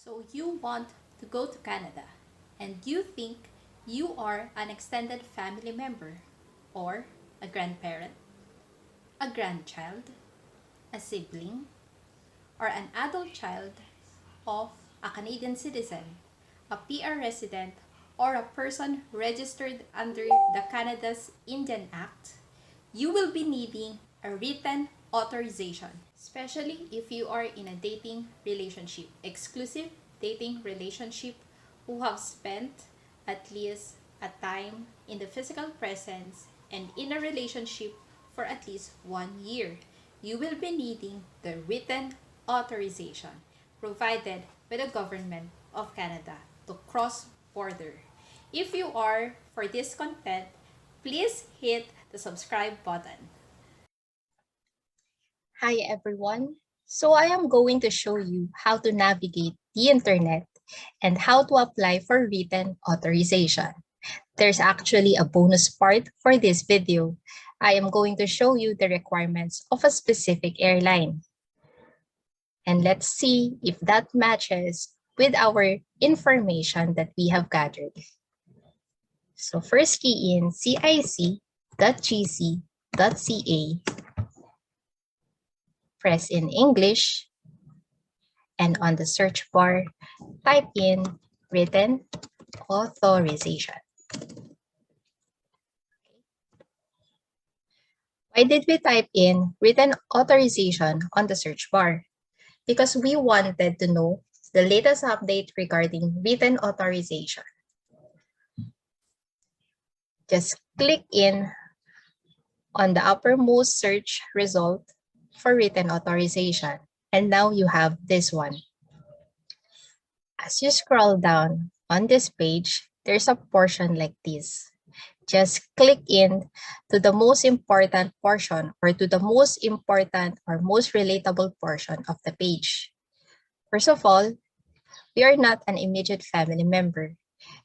So you want to go to Canada and you think you are an extended family member or a grandparent, a grandchild, a sibling, or an adult child of a Canadian citizen, a PR resident, or a person registered under the Canada's Indian Act, you will be needing a written authorization, especially if you are in a dating relationship, exclusive dating relationship who have spent at least a time in the physical presence and in a relationship for at least 1 year. You will be needing the written authorization provided by the government of Canada to cross border. If you are for this content, please hit the subscribe button. Hi everyone. So I am going to show you how to navigate the internet and how to apply for written authorization. There's actually a bonus part for this video. I am going to show you the requirements of a specific airline. And let's see if that matches with our information that we have gathered. So first key in cic.gc.ca, press in English, and on the search bar, type in written authorization. Why did we type in written authorization on the search bar? Because we wanted to know the latest update regarding written authorization. Just click in on the uppermost search result for written authorization. And now you have this one. As you scroll down on this page, there's a portion like this. Just click in to the most important portion or to the most important or most relatable portion of the page. First of all, we are not an immediate family member.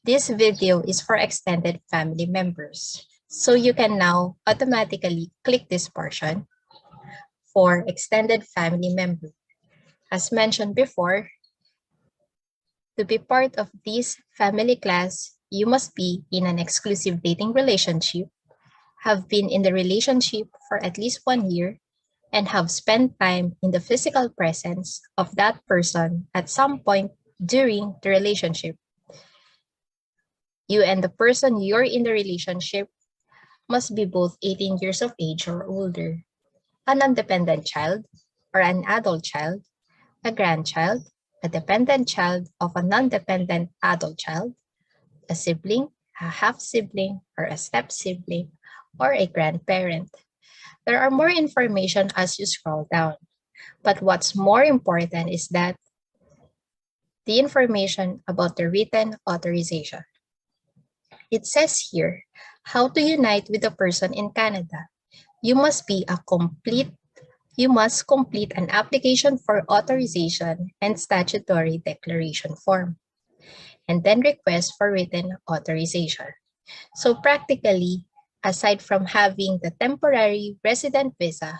This video is for extended family members. So you can now automatically click this portion for extended family member. As mentioned before, to be part of this family class, you must be in an exclusive dating relationship, have been in the relationship for at least 1 year, and have spent time in the physical presence of that person at some point during the relationship. You and the person you're in the relationship must be both 18 years of age or older, a non-dependent child or an adult child, a grandchild, a dependent child of a non-dependent adult child, a sibling, a half-sibling, or a step-sibling, or a grandparent. There are more information as you scroll down, but what's more important is that the information about the written authorization. It says here, how to unite with a person in Canada. You must complete an application for authorization and statutory declaration form, and then request for written authorization. So practically, aside from having the temporary resident visa,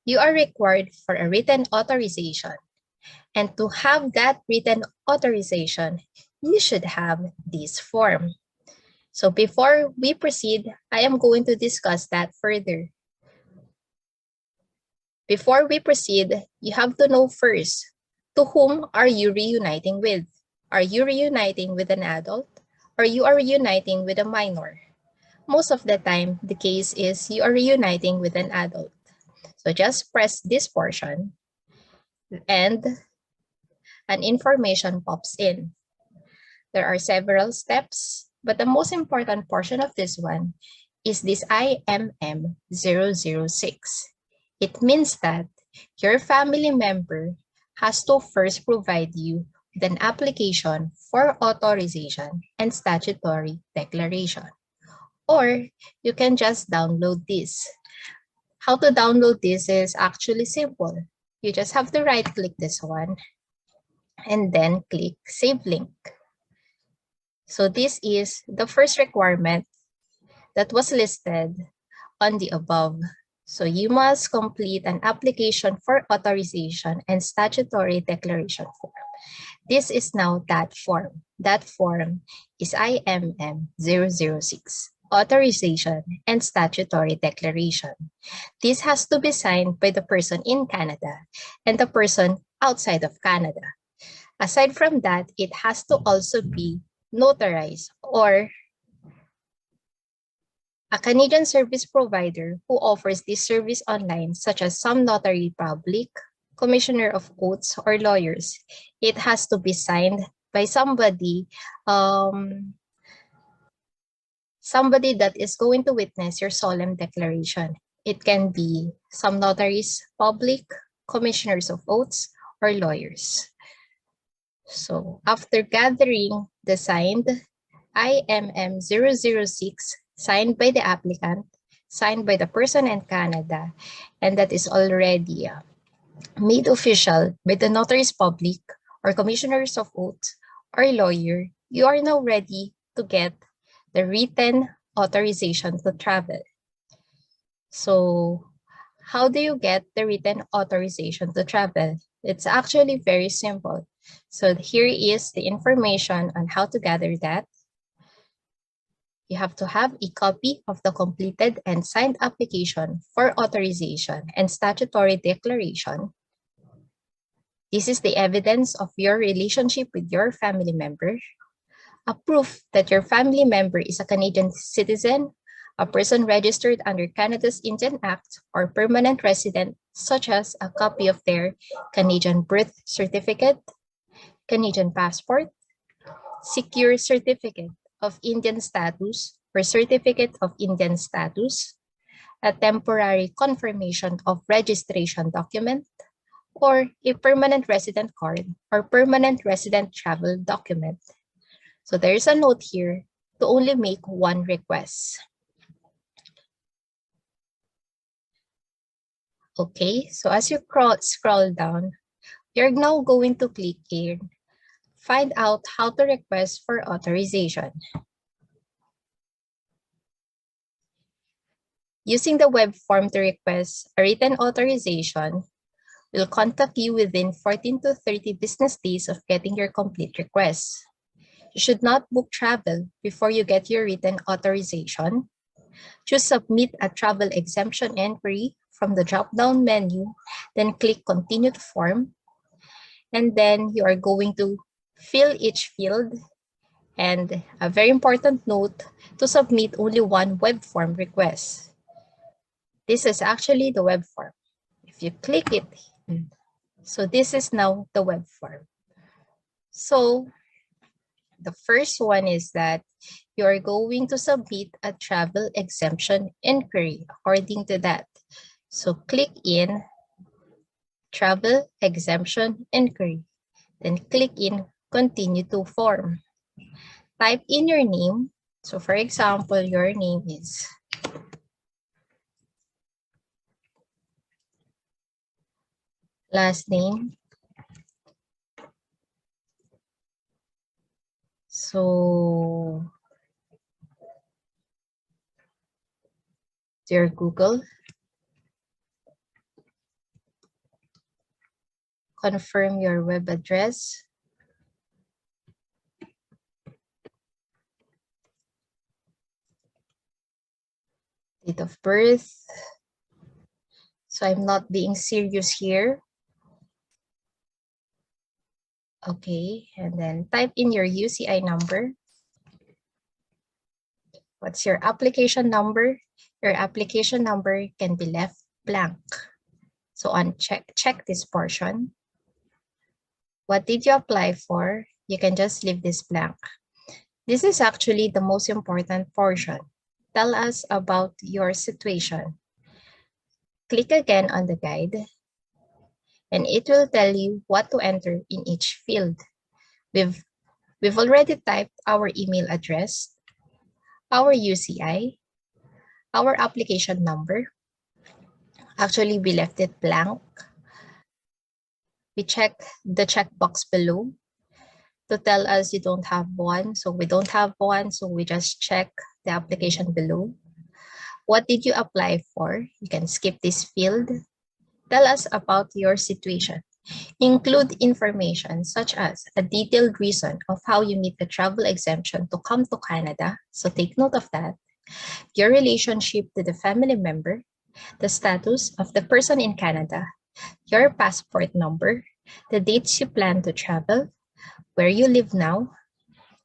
you are required for a written authorization. And to have that written authorization, you should have this form. So before we proceed, I am going to discuss that further. Before we proceed, you have to know first, to whom are you reuniting with? Are you reuniting with an adult or you are reuniting with a minor? Most of the time, the case is you are reuniting with an adult. So just press this portion and an information pops in. There are several steps, but the most important portion of this one is this IMM 006. It means that your family member has to first provide you with an application for authorization and statutory declaration. Or you can just download this. How to download this is actually simple. You just have to right-click this one and then click Save Link. So this is the first requirement that was listed on the above. So you must complete an application for authorization and statutory declaration form. This is now that form. That form is IMM 006, Authorization and Statutory Declaration. This has to be signed by the person in Canada and the person outside of Canada. Aside from that, it has to also be notarized, or a Canadian service provider who offers this service online, such as some notary public, commissioner of oaths, or lawyers. It has to be signed by somebody that is going to witness your solemn declaration. It can be some notaries public, commissioners of oaths, or lawyers. So after gathering the signed IMM 006, signed by the applicant, signed by the person in Canada, and that is already made official by the notaries public or commissioners of oath or lawyer, you are now ready to get the written authorization to travel. So how do you get the written authorization to travel? It's actually very simple. So here is the information on how to gather that. You have to have a copy of the completed and signed application for authorization and statutory declaration. This is the evidence of your relationship with your family member, a proof that your family member is a Canadian citizen, a person registered under Canada's Indian Act, or permanent resident, such as a copy of their Canadian birth certificate, Canadian passport, secure certificate of Indian status or certificate of Indian status, a temporary confirmation of registration document, or a permanent resident card or permanent resident travel document. So there's a note here to only make one request. Okay, so as you scroll down, you're now going to click here, find out how to request for authorization. Using the web form to request a written authorization, we'll contact you within 14 to 30 business days of getting your complete request. You should not book travel before you get your written authorization. Choose Submit a Travel Exemption Inquiry from the drop-down menu, then click Continue to Form. And then you are going to fill each field. And a very important note, to submit only one web form request. This is actually the web form. If you click it, so this is now the web form. So the first one is that you are going to submit a travel exemption inquiry according to that. So click in Travel Exemption Inquiry, then click in Continue to Form. Type in your name. So for example, your name is last name. So your Google, confirm your web address, date of birth. So I'm not being serious here. Okay, and then type in your UCI number. What's your application number? Your application number can be left blank. So check this portion. What did you apply for? You can just leave this blank. This is actually the most important portion. Tell us about your situation. Click again on the guide, and it will tell you what to enter in each field. We've already typed our email address, our UCI, our application number. Actually, we left it blank. We check the checkbox below to tell us you don't have one. So we don't have one, so we just check the application below. What did you apply for? You can skip this field. Tell us about your situation. Include information such as a detailed reason of how you meet the travel exemption to come to Canada, so take note of that, your relationship to the family member, the status of the person in Canada, your passport number, the dates you plan to travel, where you live now.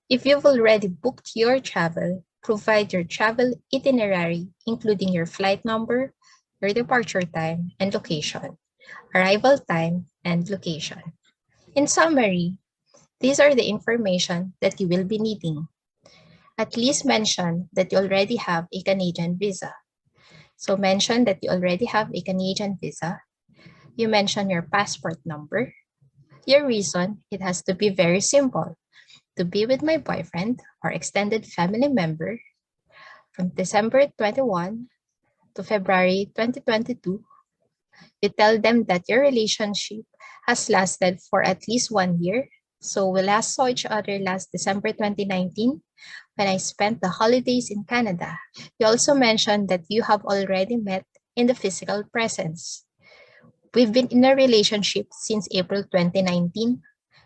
If you've already booked your travel, provide your travel itinerary, including your flight number, your departure time and location, arrival time and location. In summary, these are the information that you will be needing. At least mention that you already have a Canadian visa. So mention that you already have a Canadian visa. You mention your passport number. Your reason, it has to be very simple. To be with my boyfriend or extended family member from December 21 to February 2022. You tell them that your relationship has lasted for at least 1 year. So we last saw each other last December 2019 when I spent the holidays in Canada. You also mentioned that you have already met in the physical presence. We've been in a relationship since April 2019.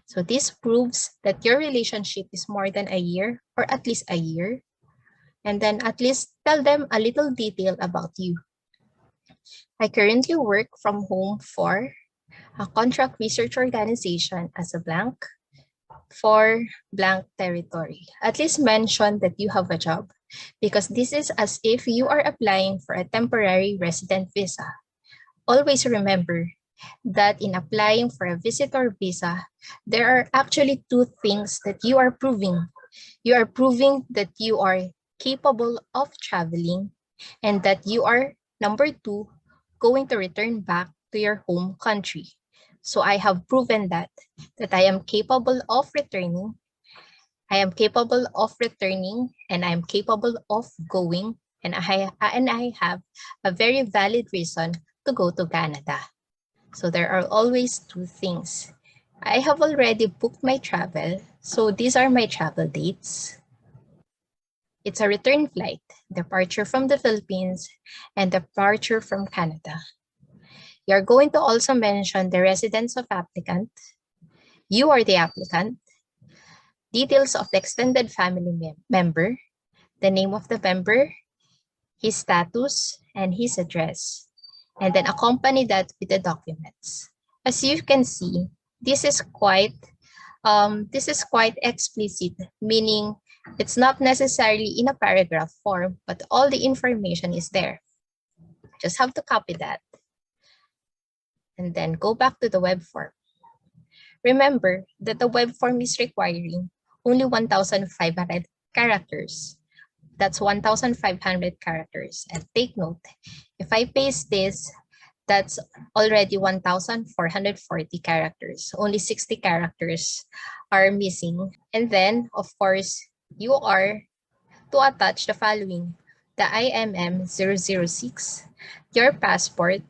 So this proves that your relationship is more than a year or at least a year. And then at least tell them a little detail about you. I currently work from home for a contract research organization as a blank for blank territory. At least mention that you have a job because this is as if you are applying for a temporary resident visa. Always remember that in applying for a visitor visa, there are actually two things that you are proving. You are proving that you are capable of traveling and that you are, number two, going to return back to your home country. So I have proven that I am capable of returning. I am capable of returning and I am capable of going and I have a very valid reason to go to Canada. So there are always two things. I have already booked my travel. So these are my travel dates. It's a return flight, departure from the Philippines and departure from Canada. You're going to also mention the residence of applicant. You are the applicant. Details of the extended family member, the name of the member, his status, and his address. And then accompany that with the documents. As you can see, this is quite explicit, meaning it's not necessarily in a paragraph form, but all the information is there. Just have to copy that and then go back to the web form. Remember that the web form is requiring only 1,500 characters. That's 1,500 characters. And take note, if I paste this, that's already 1,440 characters. Only 60 characters are missing. And then, of course, you are to attach the following: the IMM 006, your passport,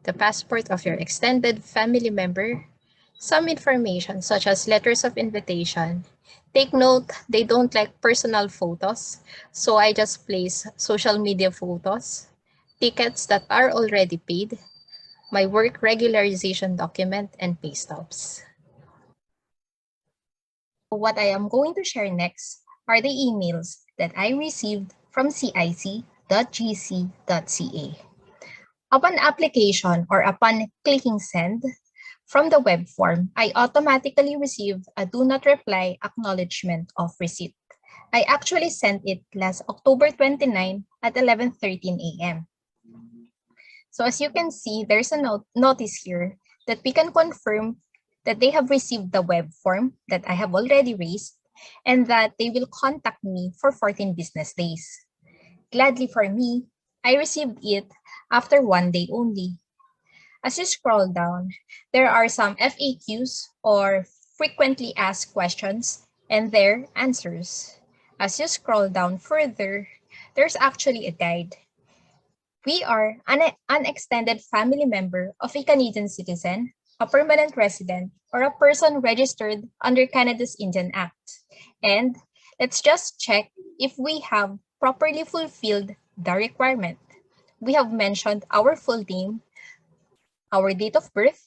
the passport of your extended family member, some information such as letters of invitation. Take note, they don't like personal photos, so I just place social media photos, tickets that are already paid, my work regularization document, and pay stubs. What I am going to share next are the emails that I received from cic.gc.ca. Upon application or upon clicking send from the web form, I automatically receive a do not reply acknowledgement of receipt. I actually sent it last October 29 at 11:13 a.m. So as you can see, there's a notice here that we can confirm that they have received the web form that I have already raised and that they will contact me for 14 business days. Gladly for me, I received it after 1 day only. As you scroll down, there are some FAQs or frequently asked questions and their answers. As you scroll down further, there's actually a guide. We are an extended family member of a Canadian citizen, a permanent resident, or a person registered under Canada's Indian Act. And let's just check if we have properly fulfilled the requirement. We have mentioned our full name, our date of birth,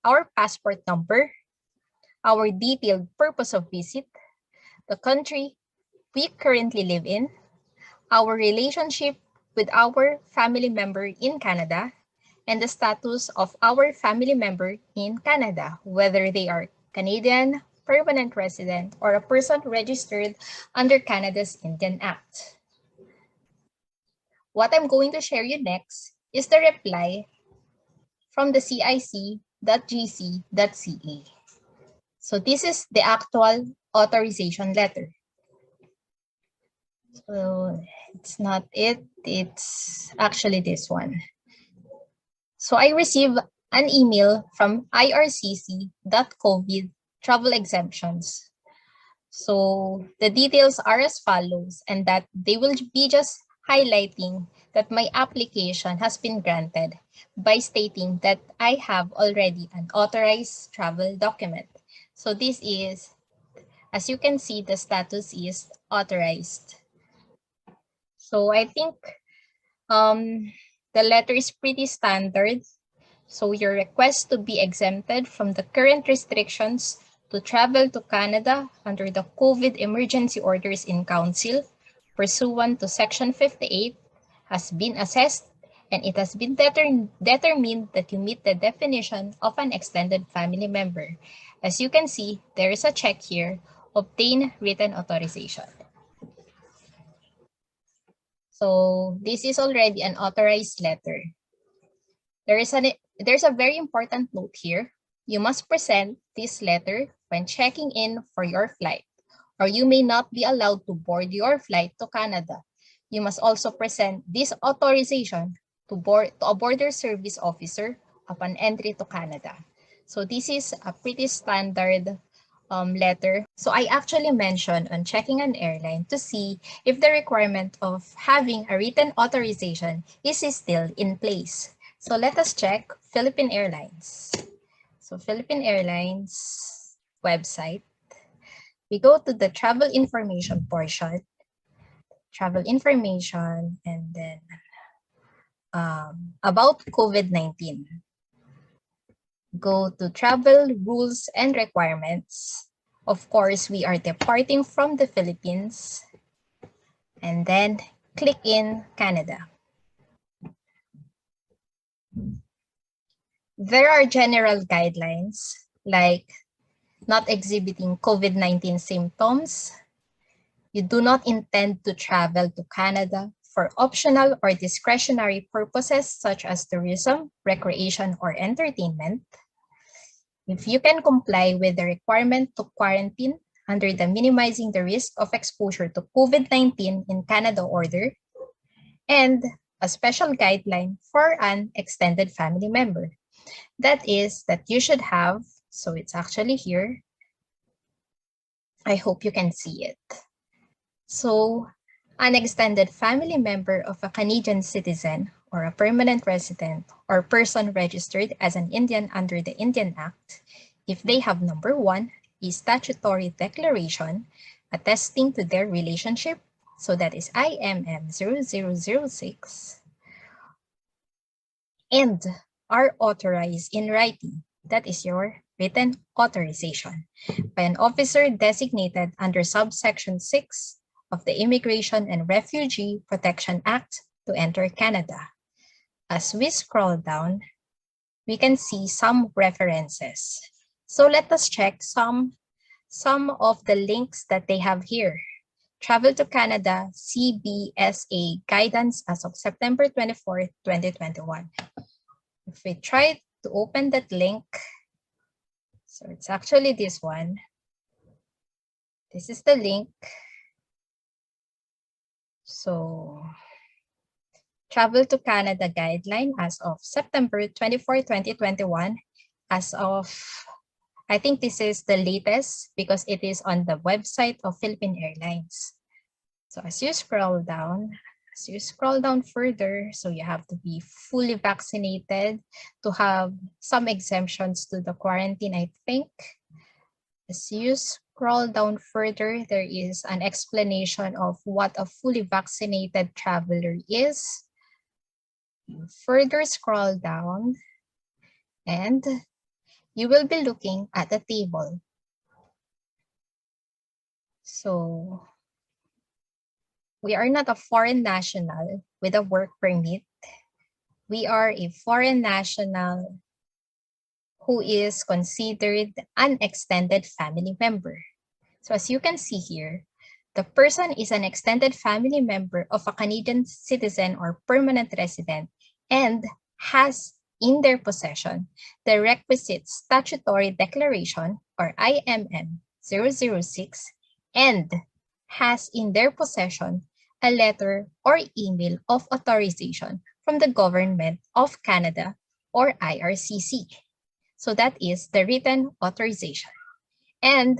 our passport number, our detailed purpose of visit, the country we currently live in, our relationship with our family member in Canada, and the status of our family member in Canada, whether they are Canadian, permanent resident, or a person registered under Canada's Indian Act. What I'm going to share you next is the reply from the cic.gc.ca. So this is the actual authorization letter. So it's not it, it's actually this one. So I received an email from IRCC.COVID travel exemptions. So the details are as follows, and that they will be just highlighting that my application has been granted by stating that I have already an authorized travel document. So this is, as you can see, the status is authorized. So I think the letter is pretty standard. So your request to be exempted from the current restrictions to travel to Canada under the COVID emergency orders in Council pursuant to Section 58 has been assessed, and it has been determined that you meet the definition of an extended family member. As you can see, there is a check here, obtain written authorization. So this is already an authorized letter. There's a very important note here. You must present this letter when checking in for your flight, or you may not be allowed to board your flight to Canada. You must also present this authorization to a border service officer upon entry to Canada. So this is a pretty standard letter. So I actually mentioned on checking an airline to see if the requirement of having a written authorization is still in place. So let us check Philippine Airlines. So Philippine Airlines website, we go to the travel information portion, travel information, and then about COVID-19. Go to travel rules and requirements. Of course, we are departing from the Philippines, and then click in Canada. There are general guidelines like not exhibiting COVID-19 symptoms. You do not intend to travel to Canada for optional or discretionary purposes such as tourism, recreation, or entertainment. If you can comply with the requirement to quarantine under the minimizing the risk of exposure to COVID-19 in Canada order, and a special guideline for an extended family member. That is that you should have, so it's actually here. I hope you can see it. So an extended family member of a Canadian citizen or a permanent resident or person registered as an Indian under the Indian Act, if they have number one, a statutory declaration attesting to their relationship, so that is IMM 0006, and are authorized in writing, that is your written authorization, by an officer designated under subsection 6 of the Immigration and Refugee Protection Act to enter Canada. As we scroll down, we can see some references. So let us check some of the links that they have here. Travel to Canada CBSA guidance as of September 24, 2021. If we try to open that link, so it's actually this one. This is the link. So Travel to Canada guideline as of September 24, 2021. As of, I think this is the latest because it is on the website of Philippine Airlines. So as you scroll down further, so you have to be fully vaccinated to have some exemptions to the quarantine, I think. As you scroll down further, there is an explanation of what a fully vaccinated traveler is. You further scroll down and you will be looking at a table. So we are not a foreign national with a work permit. We are a foreign national who is considered an extended family member. So as you can see here, the person is an extended family member of a Canadian citizen or permanent resident and has in their possession the requisite statutory declaration or IMM 006 and has in their possession a letter or email of authorization from the Government of Canada or IRCC. So that is the written authorization. And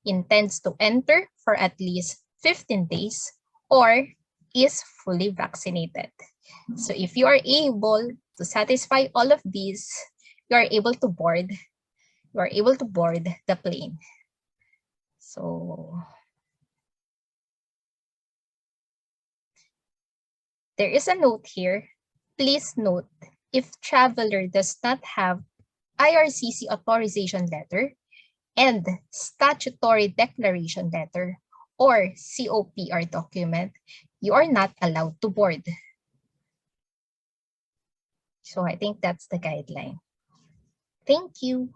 intends to enter for at least 15 days or is fully vaccinated. So if you are able to satisfy all of these, you are able to board the plane. So there is a note here. Please note, if traveler does not have IRCC authorization letter and statutory declaration letter or COPR document, you are not allowed to board. So I think that's the guideline. Thank you.